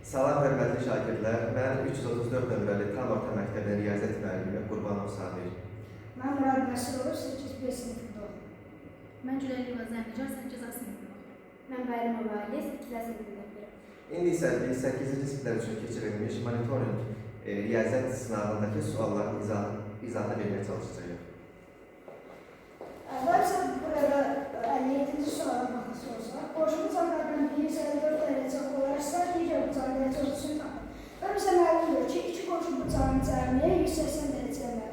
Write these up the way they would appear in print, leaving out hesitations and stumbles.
Salam hörmətli şagirdlər, mən 334 nömrəli tam orta məktəbin riyaziyyat müəllimi Qurbanov Sabir. Mən Murad Məsudov, 8B sinifində oxuyuram. Mən Cüləliva Zənnicar, 8A sinifində oxuyuram. Mən Bayramova Aliyə, 8A sinifində oxuyuram. İndi isə biz 8-ci siniflər üçün keçirilmiş monitoring riyaziyyat sınavındakı sualların izahını verməyə çalışacağıq. Əvvəlcə burada 57-ci suala baxası olsa, qoşulu bucaqlardan biri 54 dərəcə olarsa, digər bucaq dərəcə ölçüsünü tapın. Və bizə məlumdur ki, iki qoşulu bucağın cəmi 180 dərəcəyə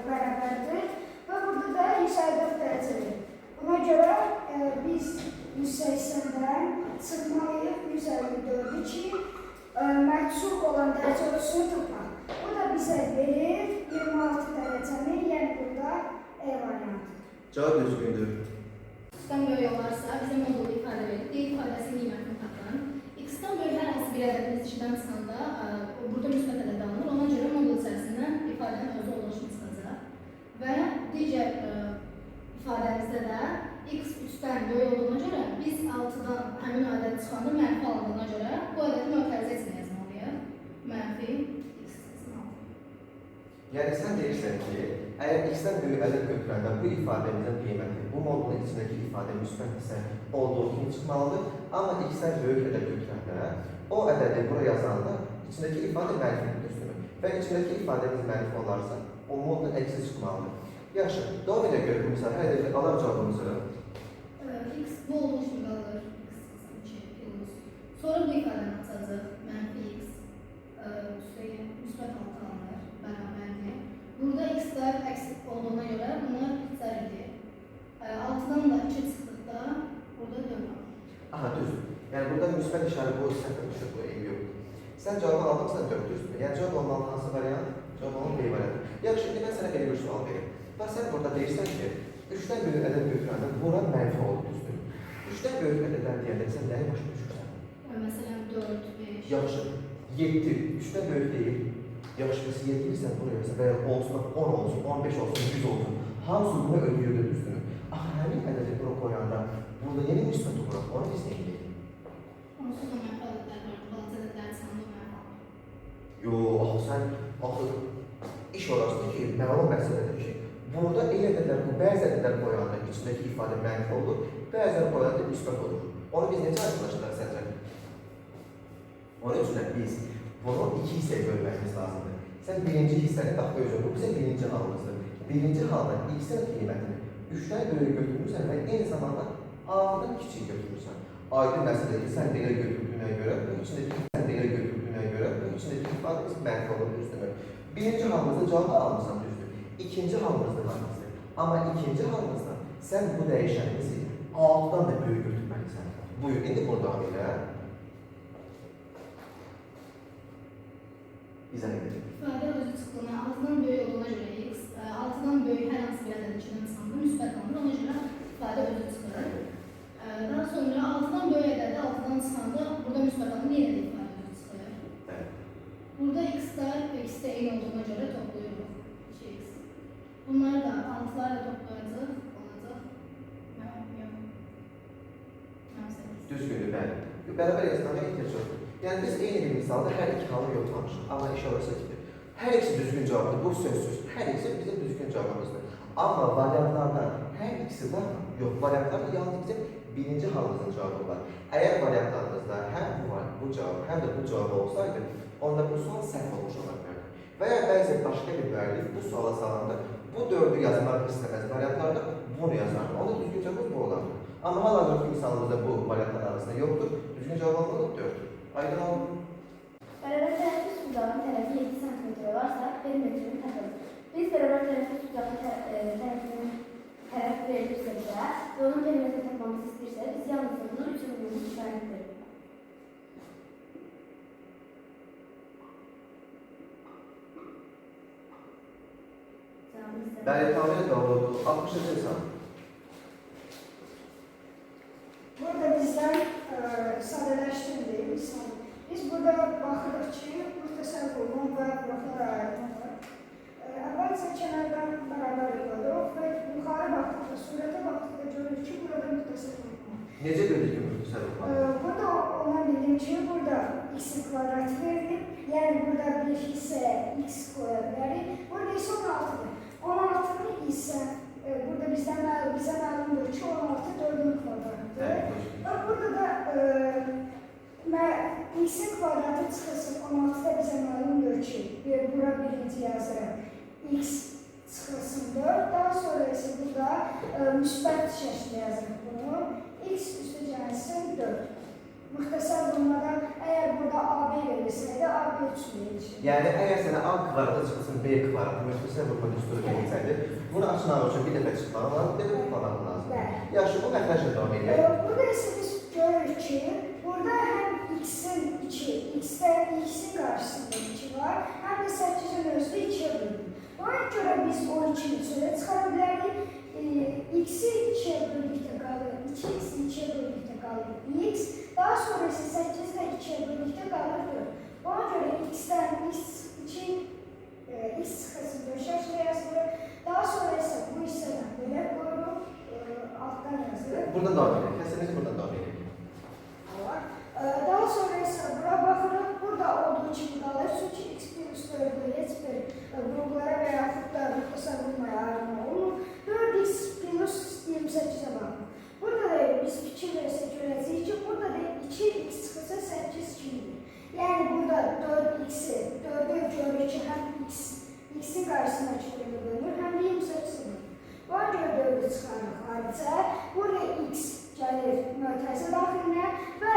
bərabərdir və burada da 154 dərəcədir. Buna görə biz 180-dən çıxmalıyıq 154-ü ki, məhsul olan dərəcə ölçüsünü tapaq. Bu da bizə verir 26 dərəcəni, yəni burada E variantı. Cavab düzgündür. X-dan böyük olarsa, bizə modulu ifadə verir. D ifadəsinin qiymətini tapın. X-dan böyük hər hansı bir ədədimiz içindən çıxanda, burada müsbət ədəd alınır. Ona görə modul içərisindən ifadənin özü oluşumu çıxacaq. Və digər ifadəmizdə də X 3-dən böyük olduğuna görə, biz 6-dan həmin o ədəd çıxanda mənfi alındığına görə, bu ədədi mötərizə içində yazmalıyıq. Mənfi X yazmalıyıq. Yəni sən deyirsən ki, əgər x-dən böyük ədəd götürəndə bu ifadəmizin qiyməti bu modulun içindəki ifadə müsbət isə olduğu kimi çıxmalıdır. Amma x-dən böyük ədəd götürəndə o ədədi bura yazanda içindəki ifadə mənfidir üstünü. Və içindəki ifadəmiz mənfi olarsa, o modulun əksi çıxmalıdır. Yaxşı, davam edə görə bu misal hər dəfə alaq cavabımızı. X bu olduğu kimi qalır. X plus. Sonra bu ifadəni açacaq. Mənfi X. Üstəyə müsbət 6 alınır. Bərabərdir. Burada X-lər əks olduğuna görə bunlar xəsər edir. 6-dan da 2 çıxdıqda burada 4 alır. Aha, düzdür. Yəni burada müsbət işarə bu səhvə düşür, bu eybi yoxdur. Sən cavabı aldımsan 4 düzdür. Yəni cavab olmalı hansı variant? Cavab olmalı B variantı. Yaxşı, indi mən sənə belə bir sual verim. Bax, sən burada deyirsən ki, 3-dən böyük ədəd götürəndə bura mənfi olur, düzdür. 3-dən böyük ədədlər deyəndə sən nəyi başa düşürsən? Məsələn 4, 5. Yaxşı, 7, 3-dən böyük deyil. Yaxşı, biz 7 bilsən bunu yazın və ya olsun, 10 olsun, 15 olsun, 100 olsun. Hamısı buna ödəyirdir, düzdür. Axı, həmin ədədi bura qoyanda, burada yeni müsbət olur, onu biz neyini? Onsuz da mənfi ədədlər var, balaca ədədlər sandı mənfi alır. Yox, sən iş orasıdır ki, məlum məsələdir ki, burada eyni ədədlər, bu bəzi ədədlər qoyanda içindəki ifadə mənfi olur, bəzilər qoyanda müsbət olur. Onu biz necə arkadaşlar səncə? Onun üçün biz bunu 2 hissəyə bölməyimiz lazımdır. Sən birinci hissəni bax gözün, bu bizim birinci halımızdır. Birinci halda x-in qiymətini 3-dən böyük götürmürsən və eyni zamanda A-dan kiçik götürmürsən. Aydın məsələdir, sən belə götürdüyünə görə, bu içindəki sən belə götürdüyünə görə, bu içindəki ifadəmiz mənfi olur, düzdür. Birinci halımızda cavabı almışsan, düzdür. İkinci halımızda var. Amma ikinci halımızda sən bu dəyişənimizi 6-dan da böyük götürməlisən. Buyur, indi burada elə. İzah edəcək. İfadə özü çıxdığına, 6-dan böyük olduğuna görə X, 6-dan böyük hər hansı bir ədəd içindən çıxanda müsbət alınır, ona görə ifadə özü çıxır. Daha sonra 6-dan böyük ədədi 6-dan çıxanda burada müsbət alınır, yenə də ifadə özü çıxır. Evet. Burada X-lər X-də eyni olduğuna görə toplayırıq. 2X. Bunları da 6-larla toplayacaq, olacaq. Düzgündür, bəli. Bərabər yazılmağa ehtiyac yoxdur. Yəni biz eyni bir misalda hər iki halı yoxlamışıq. Amma iş olursa ki, hər ikisi düzgün cavabdır, bu sözsüz. Hər ikisi bizim düzgün cavabımızdır. Amma variantlarda hər ikisi var mı? Yox, variantlarda yalnız bizim birinci halımızın cavabı var. Əgər variantlarımızda həm bu cavab, həm də bu cavab olsaydı, onda bu sual səhv olmuş ola bilərdi. Və ya bəzi başqa bir müəllif bu suala salanda bu 4-ü yazmaq istəməz variantlarda bunu yazardı. Onda düzgün cavab bu olardı. Amma hal-hazırki misalımızda bu variantlar arasında yoxdur. Düzgün cavab olmalı 4. Aydın oldu. Bərabər tərəfli sucağın tərəfi 7 cm olarsa, perimetrini tapın. Biz bərabər tərəfli sucağın tərəf verilirsə bizə və onun perimetrini tapmamızı istəyirsə, biz yalnız bunu 3 bölümümüz işarətdir. Bəli, tamamilə doğrudur. 60 hesab. Burada bizdən sadələşdirildi. Biz burada baxırıq ki, müxtəsər olunan və bloklara ayrılmaq var. Əvvəlcə kənardan bərabər yoxdur və yuxarı baxdıqda, surətə baxdıqda görürük ki, burada müxtəsər olunan. Necə görürük ki, müxtəsər olunan? Burada ona bildim ki, burada burada x'in kvadratı verilib. Yəni burada bir hissəyə x qoya bilərik. Burada isə 16-dır. 16-nın isə burada bizə məlumdur ki, 16 4-ün kvadratıdır. Və burada da x'in kvadratı çıxılsın 16-da bizə məlumdur ki, bura birinci yazırıq. X çıxılsın 4. Daha sonra isə burada müsbət şəkli yazırıq bunu. X üstü gəlsin 4. Müxtəsər bulmadan əgər burada AB verirsəydi, AB 3 verilir. Yəni əgər sənə A kvadratı çıxılsın B kvadratı, müxtəsər bulma düsturu verilsəydi, bunu açmaq üçün bir dəfə çıxmaq lazım, bir dəfə tutmaq lazım. Yaxşı, bu məxrəclə davam edir. Burada isə biz görürük ki, burada həm x-in 2, x-də x-in qarşısında 2 var, həm də 8-in özü 2-yə bölünür. Ona görə biz o 2-ni çölə çıxara bilərik. X-i 2-yə bölükdə qalır, 2x 2-yə bölükdə qalır x. Daha sonra isə 8-də 2-yə bölükdə qalır 4. Ona görə x-dən x çıxılsın 4 şəklə yazılır. Daha sonra isə bu hissədən belə qoyulur, altdan yazılır. Buradan davam edir, kəsənizi buradan davam edir. Daha sonra isə bura baxırıq, burada olduğu kimi qalır. Çünki x plus 4-ü heç bir qruplara və yaxud da müxtəsər bulmaya ayrılma olunur. 4x plus 28-ə baxır. Burada da biz fikir versə görəcəyik ki, burada da 2x çıxırsa 8 kimidir. Yəni burada 4x-i, 4-ü görürük ki, həm x-in qarşısına bölünür, həm də 28-i. Buna görə 4-ü çıxarıq xaricə. Burada x gəlir mötərizə daxilinə və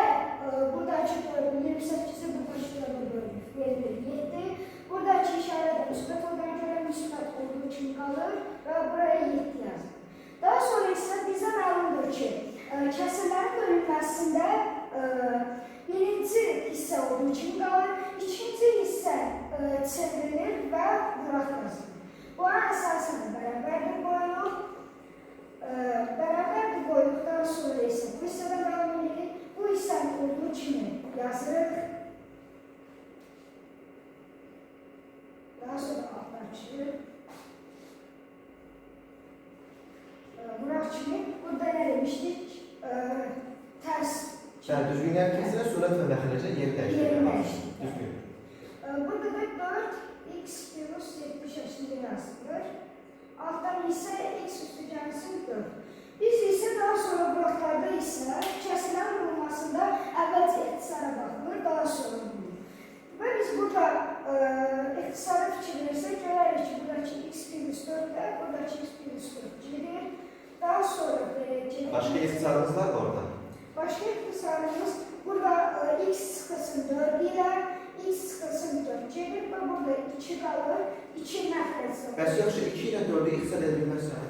buradakı 4-ün 28-i bu qaşıqlarına bölünür, verilir 7. Buradakı işarə də müsbət olduğuna görə müsbət olduğu kimi qalır və buraya 7 yazılır. Daha sonra isə bizə məlumdur ki, kəsrlərin bölünməsində birinci hissə olduğu kimi qalır, ikinci hissə çevrilir və bıraq yazılır. Buna əsasən bərabərdir qoyulur. Bərabərdir qoyduqdan sonra isə bu hissədən davam edirik. Bu hissənin olduğu kimi yazırıq. Daha sonra altdan çıxır. Bırak kimi, burada nə demişdik? Tərs. Düzgün yer kəsinə surət və məxrəcə yeri dəyişdirir. Düzgün. Burada da 4x plus 7 şəklində yazılır. Altdan isə x üstü gəlsin 4. Biz isə daha sonra bloklarda isə kəsilən vurulmasında əvvəlcə ixtisara baxılır, daha sonra vurulur. Və biz burada ixtisara fikir verirsək, görərik ki, buradakı x plus 4-də, buradakı x plus 4 gedir. Daha sonra gedir. Başqa ixtisarımız var mı orada? Başqa ixtisarımız burada x çıxılsın 4 ilə, x çıxılsın 4 gedir və burada 2 qalır, 2 məxrəcə. Bəs yaxşı, 2 ilə 4-ü ixtisar edə bilməzsən?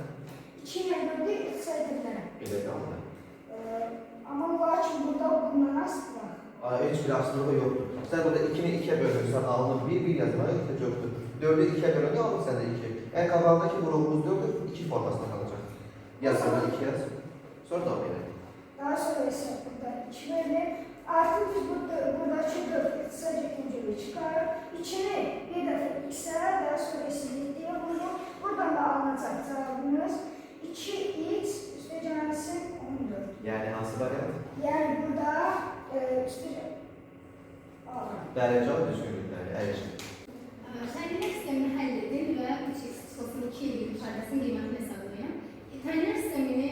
2 ilə 4-ü ixtisar edə bilərəm. Belə qalır. Amma lakin burada bundan asılı var. Heç bir asılığı yoxdur. Sən burada 2-ni 2-yə bölürsən, alınır 1 yazmağa ehtiyac yoxdur. 4-ü 2-yə bölündə alınır səndə 2. Yəni qabağındakı vurulğumuz 4-ü 2 formasında qalacaq. Yaz sonra 2 yaz, sonra davam edək. Daha sonra isə burada 2 verilir. Artıq biz buradakı 4 ixtisar etməcəli çıxarır. 2-ni bir dəfə x-ə, daha sonra isə 7-yə vurur. Buradan da alınacaq cavabımız 2x üstə gəlsin 14. Yəni hansı variant? Yəni burada üstə Bəli, cavab düzgünlükləri, əyləşin. Təhlilər sistemini həll edin və 3x çıxılsın 2 illik ifadəsinin qiymətini hesablayın. Təhlilər sistemini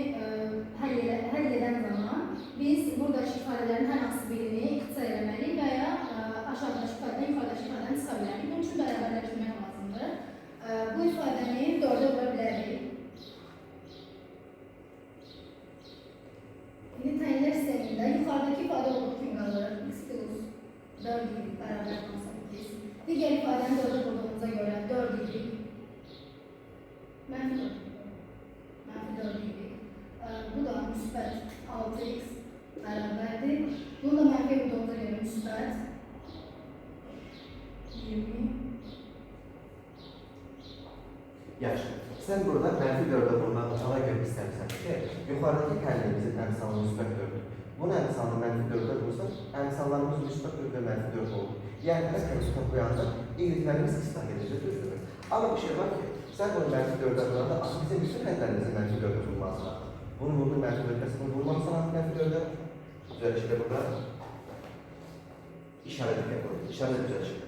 həll edən zaman biz buradakı ifadələrin hər hansı birini ixtisar eləməliyik və ya aşağıdakı ifadədən yuxarıdakı ifadəni çıxa bilərik. Bunun üçün bərabərləşmək lazımdır. Bu ifadəni 4-ə vura bilərik. İndi təhlilər sistemində yuxarıdakı ifadə olduğu kimi qalır. X plus 4 illik bərabər olsa biz. Digər ifadəni 4-ə vurduğumuza görə 4 illik mənfi 4 illik. Bu da müsbət 6x bərabərdir. Bunu da mənfi vurduğumuza görə müsbət 20. Yaxşı. Sən burada mənfi 4-ə vurulan bıçağa görə istəmirsən ki, yuxarıdakı təlimimizin əmsalını müsbət 4-dür. Bunu əmsalını mənfi 4-ə vursan, əmsallarımız müsbət 4 və mənfi 4 olur. Yəni, hər müsbət qoyanda iqritlərimiz islah edəcək, düzdür. Amma bir şey var ki, sən bunu mənfi 4-ə vuranda, asıl bizim bütün hədlərimizin mənfi 4-ə vurması var. Bunu vurdu mənfi 4-ə, bunu vurmamısan artıq mənfi 4-ə. Düzəlişdə burada. işarə diqqət qoyun. İşarə düzəlişir.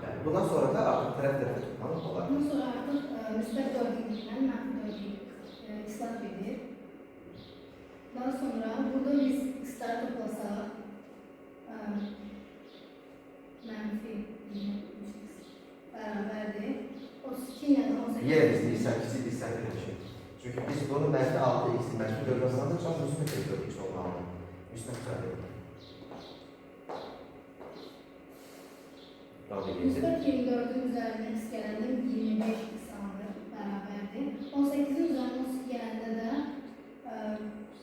Bəli. Bundan sonra da artıq tərəf-tərəfə tutmanız olar. Bundan sonra artıq müsbət 4 ilə mənfi 4 islat edir. Daha sonra burada biz istarı toplasaq, mənfi bərabərdir. 32 ilə 18. Yer istəyirsən, kiçik istəyirsən demişim. Çünki biz bunu mənfi 6x, mənfi 4 qazandık, sonra müsbət 4x olmalıdır. Müsbət 4 Müsbət 24-ün üzərində x gələndə 25x alır, bərabərdir. 18-in üzərində 32 gələndə də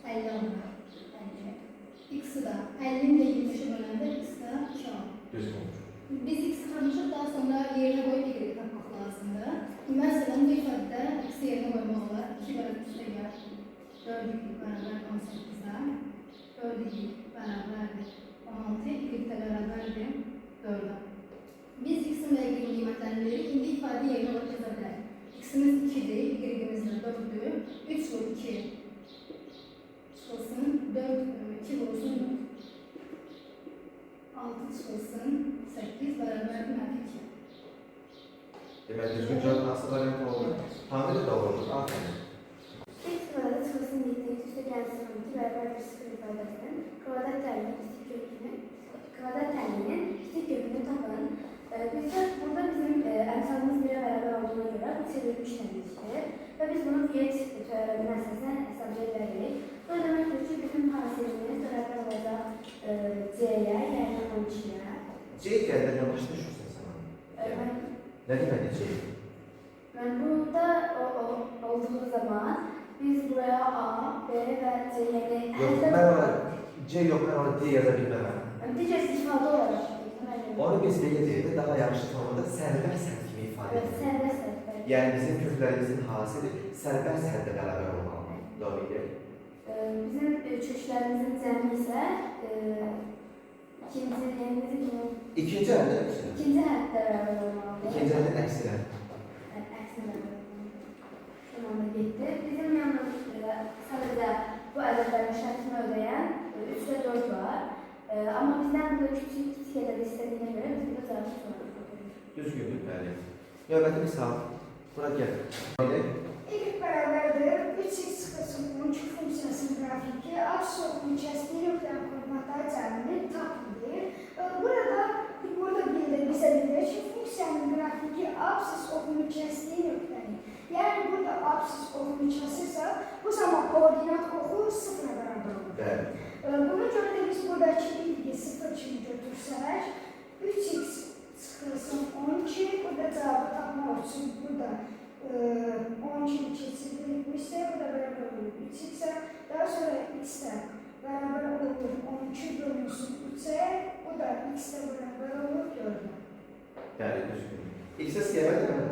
50 alır. X-i da 50-ni də 25-ə böləndə x-i də 2 alır. Düzgün. Biz x-i tanışıq, daha sonra yerinə qoyub y-i tapmaq lazımdır. Məsələn, bu ifadədə x-i yerinə qoymaq olar. 2 bölü üstə gəl. 4 bərabər 18-də. 4 bərabərdir 16, y də bərabərdir 4-ə. Biz x-in və y-in qiymətlərini veririk. İndi ifadə yerinə olaraq yaza bilərik. X-imiz 2-dir, y-imiz də 4-dür. 3 vur 2 çıxılsın, 2 vurulsun 4. 6 çıxılsın, 8 bərabərdir mənfi 2. Demək, düzgün cavab hansı variant oldu? Tamamilə doğrudur. Aferin. X kvadratı çıxılsın 7x üstə gəlsin 12 bərabərdir 0 ifadəsinin kvadrat təliminin kiçik kökünü tapın. Burada bizim əmsalımız 1-ə bərabər olduğuna görə bu çevrilmiş təlimdir və biz bunu Viet teoreminin əsasına hesabca edirik. Bu deməkdir ki, bütün hasilimiz bərabər olacaq C-yə, yəni 12-yə. C gəldə nə başa düşürsən sən? Nə deməkdir C? Burada olduğu zaman biz buraya A, B və C yəni Yox, mən ona C yox, mən ona D yaza bilməm. digər istifadə olaraq. Onu biz belə deyək də, daha yaxşı formada sərbəst sədd kimi ifadə edirik. Sərbəst sədd. Yəni bizim köklərimizin hasili sərbəst səddə bərabər olmalıdır. Doğru edir. Bizim köklərimizin cəmi isə İkinci əldə əksine. ikinci həddə bərabər olmalıdır. İkinci əldə əksine. Əksinə bərabər olmalıdır. Getdi. Bizim yanımızda sadəcə bu ədədlərin şərtini ödəyən 3-də 4 var. Amma bizdən burada kiçik ədəd istədiyinə görə biz burada cavabı sorarıq. Düzgündür, bəli. Növbəti misal. Bura gəl. Y bərabərdir 3x çıxılsın 12 funksiyasının qrafiki absis oxunu kəsdiyi nöqtənin koordinatları cəmini tapılır. Burada bizə bilir ki, funksiyanın qrafiki absis oxunu kəsdiyi nöqtəni. Yəni burada absis oxunu kəsirsə, bu zaman koordinat oxu 0-a bərabər olur. Bəli. Buna görə də biz buradakı ilgi 0 kimi götürsək, 3x çıxılsın 12, burada cavabı tapmaq üçün burada 12 keçirilmişsə, burada bərabər olur 3x-ə, daha sonra x-də bərabər olur 12 bölünsün 3-ə, bu da x-də bərabər olur 4-ə. Bəli, düzgün. X-ə siyəmə demək.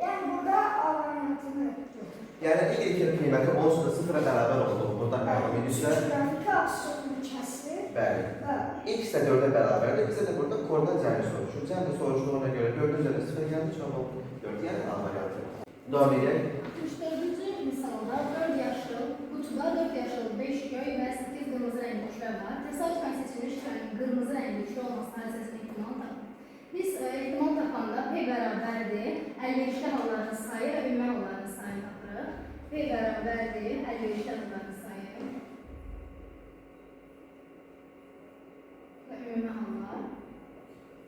Yəni burada A variantını götür. Yəni Y-in qiyməti onsuz da 0-a bərabər olduğu burada məlumu üzrə. Qrafiki absis oxunu kəsdir. Bəli. X də 4-ə bərabərdir. Bizə də burada koordinat cəmi soruşur. Cəmi soruşduğuna görə 4-ün üzərində 0 gəldi, cavab oldu 4, yəni A variantı. Davam edək. 34-cü misalda 4 yaşlı qutuda 4 yaşlı 5 göy və 8 qırmızı rəngli şüşə var. Təsadüfən seçilmiş şüşənin qırmızı rəngli şüşə olmasına əsasında ehtimal tapın. Biz ehtimal tapanda P bərabərdir, əlverişli halların sayı və ümumi halların sayı tapırıq. P bərabərdir, əlverişli halların sayı və ümumi hallar.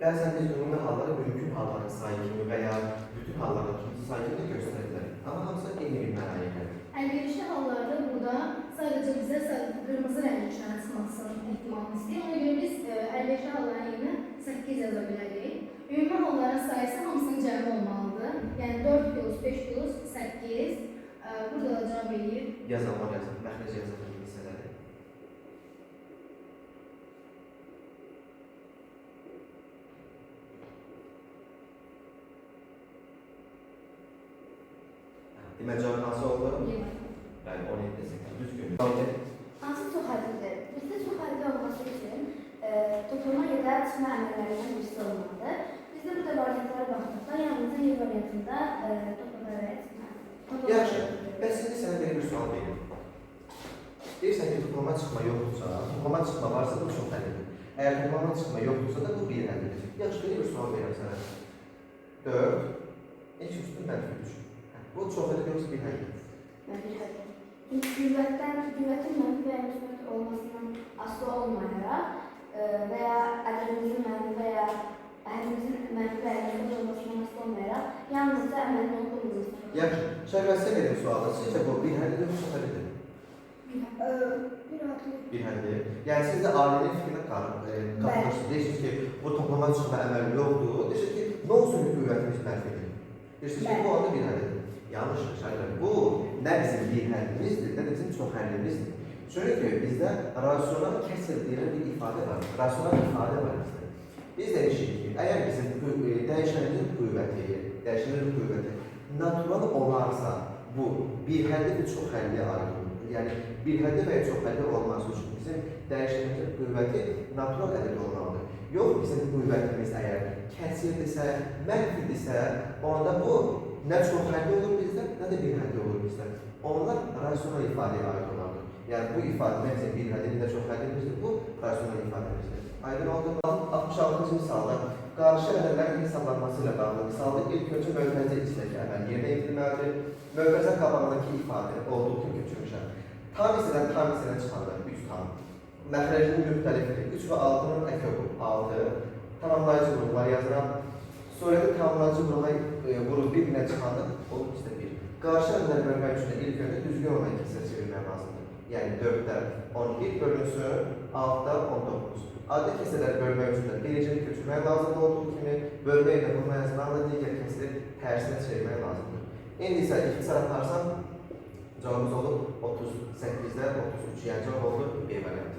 Bəzən biz ümumi halları mümkün halların sayı kimi və ya bütün halların sayı kimi də göstərə bilərik. Amma hamısı eyni bir mənaya gəlir. Əlverişli hallarda burada sadəcə bizə qırmızı rəngli şüşənin çıxmasının ehtimalını istəyir. Ona görə biz əlverişli halların yerinə 8 yaza bilərik. Ümumi halların sayısı hamısının cəmi olmalıdır. Yəni 4 plus 5 plus 8. Burada da cavab eləyir. Yazalım, yazalım. Məxrəcə yazalım hissələri. Demək cavab hansı oldu? Bəli, 17-8. Düzgün. Hansı çox həddidir? Bizdə çox həddi olması üçün toplama ya da çıxma əmrlərindən birisi olmalıdır. Bizdə burada variantlara baxdıqda yalnızca Y variantında toplama və çıxma. Yaxşı. Bəs indi sənə belə bir sual verir. Deyirsən ki, toplama toplama çıxma yoxdursa, toplama çıxma varsa bu çox həllidir. Əgər toplama çıxma yoxdursa da bu bir həllidir. Yaxşı, bir sual verirəm sənə. 4, x üstü -3. Bu çox həllidir yoxsa bir həllidir? Mənfi həlli. Çünki qüvvətin mənfi və ya müsbət olmasından asılı olmayaraq və ya ədədimizin mənfi və ya əhədimizin mənfi və ya müsbət olmasından asılı olmayaraq yalnızca əməlin olub olmasından. Yaxşı, şərbətsə verim sualda. Sizcə bu bir həllidir yoxsa çox həllidir? Bir haqlı. Bir həllidir. Yəni siz də ailənin fikrinə qatılırsınız. Deyirsiniz ki, bu toplama çıxma əməli yoxdur. Deyirsiniz ki, nə olsun ki, qüvvətimiz mənfidir. Deyirsiniz ki, bu anda bir həllidir. Yanlış şəkildə. Bu nə bizim bir həllimizdir, nə də bizim çox həllimizdir. Çünki bizdə rasional kəsr deyilən bir ifadə var. Rasional ifadə var bizdə. Biz demişik ki, əgər bizim dəyişənimizin qüvvəti natural olarsa, bu bir həlli və çox həlliyə aid olur. Yəni, bir həlli və ya çox həlli olması üçün bizim dəyişənimizin qüvvəti natural ədəd olmalıdır. Yox, bizim qüvvətimiz əgər kəsirdirsə, mənfidirsə, onda bu nə çox həlli olur bizdə, nə də bir həlli olur bizdə. Onlar rasional ifadəyə aid olardır. Yəni, bu ifadə nə bizim bir həlli, nə də çox həllimizdir, bu rasional ifadəmizdir. Aydın oldu. 66-cı misalda qarşı ədədlərin hesablanması ilə bağlı misalda ilk öncə mövqəzə içindəki əməl yerinə yetirilməlidir. Mövqəzə qabağındakı ifadə olduğu kimi köçürmüşəm. Tam hissədən çıxanda 3 tam. Məxrəcinin müxtəlifdir. 3 və 6-nın əköbü 6. Tamamlayıcı vurğular yazıram. Sonra da tamamlayıcı vurğu bir-birinə çıxanda olur bizdə 1. Qarşı ədədləri bölmək üçün də ilk öncə düzgün olan ikisini çevirmək lazımdır. Yəni 4-də 11 bölünsün, 6-da 19. Adi kəsələri bölmək üçün də birincini köçürmək lazımdır olduğu kimi, bölməyi də vurma yazılarla digər kəsələri tərsinə çevirmək lazımdır. İndi isə ixtisar atarsam, cavabımız olur 38-də 33, yəni cavab olur B variantı.